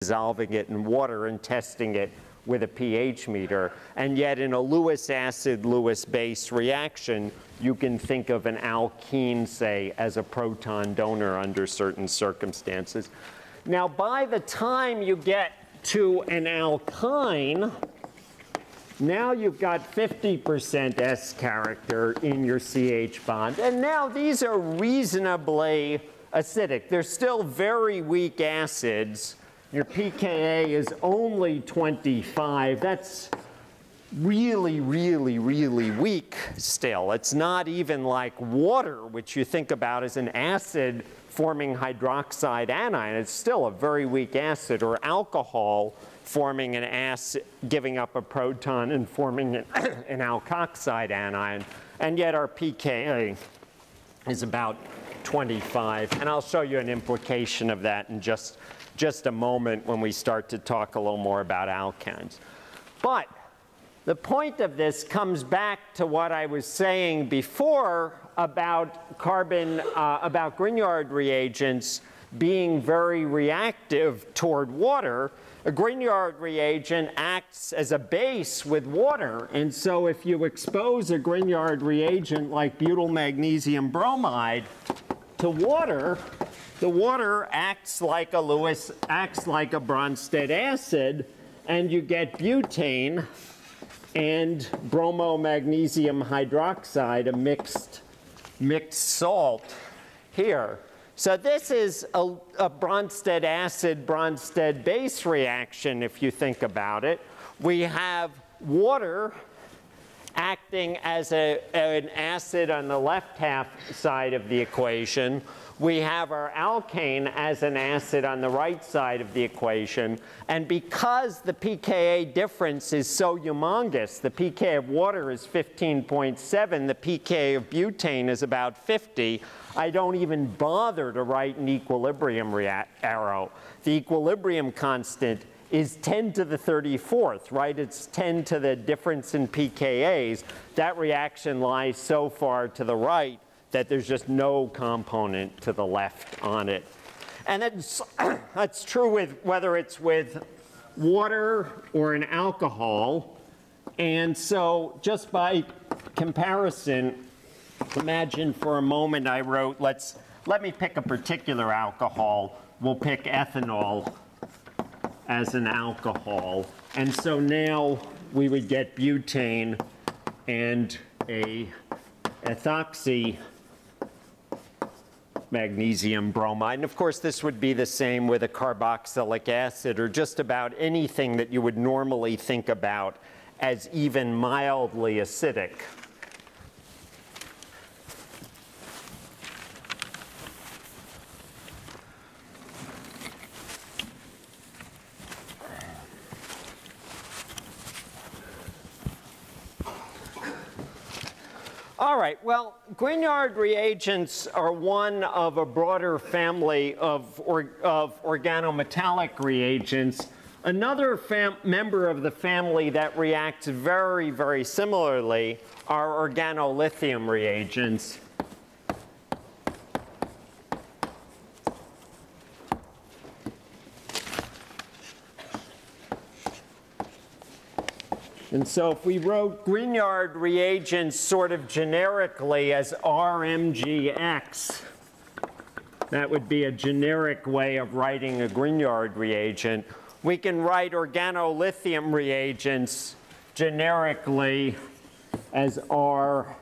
dissolving it in water and testing it with a pH meter. And yet in a Lewis acid, Lewis base reaction, you can think of an alkene, say, as a proton donor under certain circumstances. Now, by the time you get to an alkyne, now you've got 50% S character in your CH bond. And now these are reasonably acidic. They're still very weak acids. Your pKa is only 25. That's really, really, really weak still. It's not even like water, which you think about as an acid forming hydroxide anion. It's still a very weak acid, or alcohol forming an acid, giving up a proton and forming an alkoxide anion. And yet our pKa is about 25. And I'll show you an implication of that in just a moment when we start to talk a little more about alkanes. But the point of this comes back to what I was saying before about about Grignard reagents being very reactive toward water. A Grignard reagent acts as a base with water. And so if you expose a Grignard reagent like butyl magnesium bromide to water, the water acts like a Bronsted acid, and you get butane and bromomagnesium hydroxide, a mixed salt here. So this is a Bronsted acid, Bronsted base reaction, if you think about it. We have water acting as an acid on the left half side of the equation. We have our alkane as an acid on the right side of the equation. And because the pKa difference is so humongous, the pK of water is 15.7, the pK of butane is about 50, I don't even bother to write an equilibrium arrow. The equilibrium constant is 10 to the 34th, right? It's 10 to the difference in pKa's. That reaction lies so far to the right that there's just no component to the left on it. And that's true with whether it's with water or an alcohol. And so just by comparison, imagine for a moment I wrote, let me pick a particular alcohol. We'll pick ethanol as an alcohol. And so now we would get butane and a ethoxy magnesium bromide. And of course, this would be the same with a carboxylic acid, or just about anything that you would normally think about as even mildly acidic. All right, well, Grignard reagents are one of a broader family of organometallic reagents. Another member of the family that reacts very, very similarly are organolithium reagents. And so if we wrote Grignard reagents sort of generically as RMGX, that would be a generic way of writing a Grignard reagent. We can write organolithium reagents generically as RLI.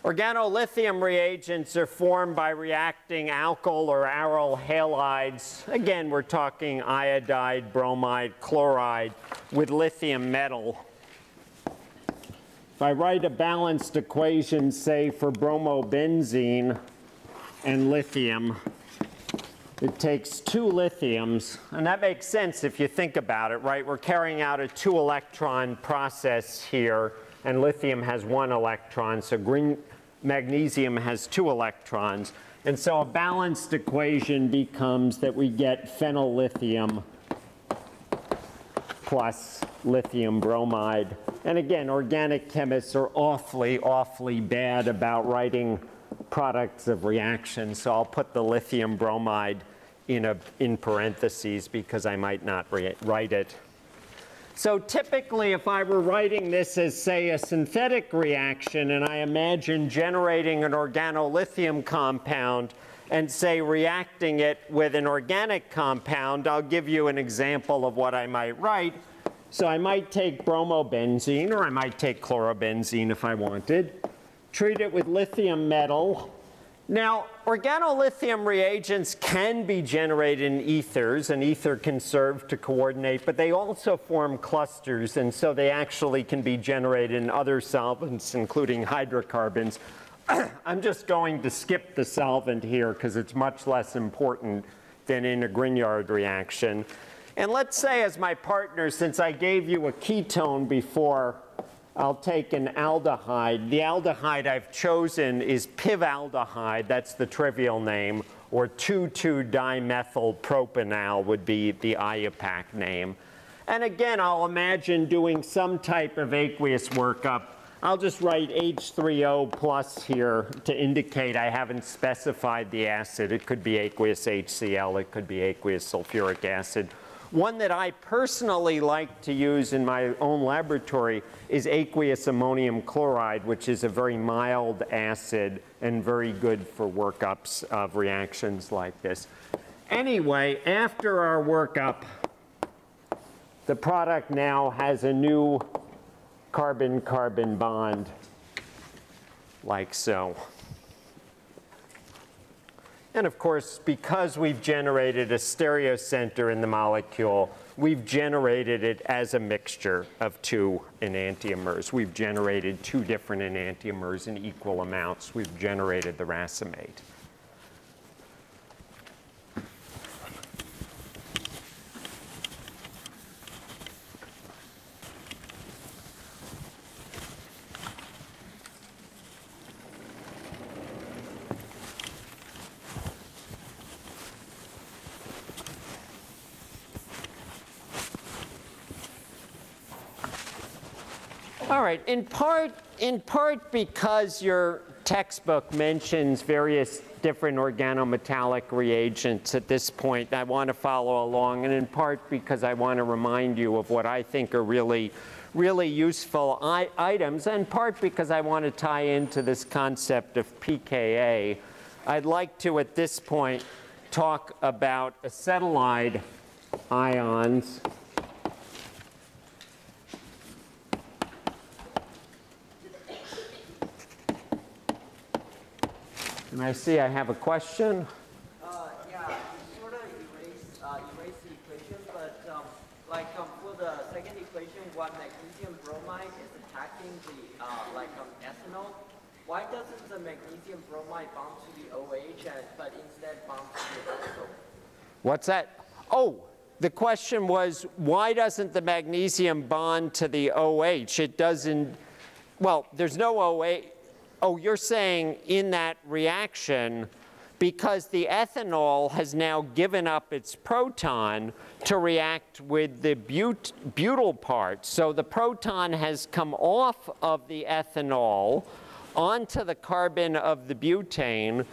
Organolithium reagents are formed by reacting alkyl or aryl halides. Again, we're talking iodide, bromide, chloride with lithium metal. If I write a balanced equation, say, for bromobenzene and lithium, it takes 2 lithiums. And that makes sense if you think about it, right? We're carrying out a 2-electron process here, and lithium has 1 electron. So magnesium has 2 electrons. And so a balanced equation becomes that we get phenyllithium plus lithium bromide. And again, organic chemists are awfully, awfully bad about writing products of reaction. So I'll put the lithium bromide in parentheses because I might not write it. So typically, if I were writing this as, say, a synthetic reaction, and I imagine generating an organolithium compound and, say, reacting it with an organic compound, I'll give you an example of what I might write. So I might take bromobenzene, or I might take chlorobenzene if I wanted, treat it with lithium metal. Now, organolithium reagents can be generated in ethers. An ether can serve to coordinate, but they also form clusters, and so they actually can be generated in other solvents, including hydrocarbons. I'm just going to skip the solvent here because it's much less important than in a Grignard reaction. And let's say as my partner, since I gave you a ketone before, I'll take an aldehyde. The aldehyde I've chosen is pivaldehyde, that's the trivial name, or 2,2-dimethylpropanal would be the IUPAC name. And again, I'll imagine doing some type of aqueous workup. I'll just write H3O plus here to indicate I haven't specified the acid. It could be aqueous HCl, it could be aqueous sulfuric acid. One that I personally like to use in my own laboratory is aqueous ammonium chloride, which is a very mild acid and very good for workups of reactions like this. Anyway, after our workup, the product now has a new carbon-carbon bond, like so. And of course, because we've generated a stereocenter in the molecule, we've generated it as a mixture of two enantiomers. We've generated two different enantiomers in equal amounts. We've generated the racemate. All right, in part because your textbook mentions various different organometallic reagents at this point, I want to follow along, and in part because I want to remind you of what I think are really useful items, and in part because I want to tie into this concept of pKa. I'd like to, at this point, talk about acetylide ions. And I see I have a question. Yeah, you sort of erase the equation, but for the second equation, when magnesium bromide is attacking the ethanol, why doesn't the magnesium bromide bond to the OH but instead bond to the ethanol? What's that? Oh, the question was, why doesn't the magnesium bond to the OH? It doesn't, well, there's no OH. Oh, you're saying in that reaction, because the ethanol has now given up its proton to react with the butyl part. So the proton has come off of the ethanol onto the carbon of the butane,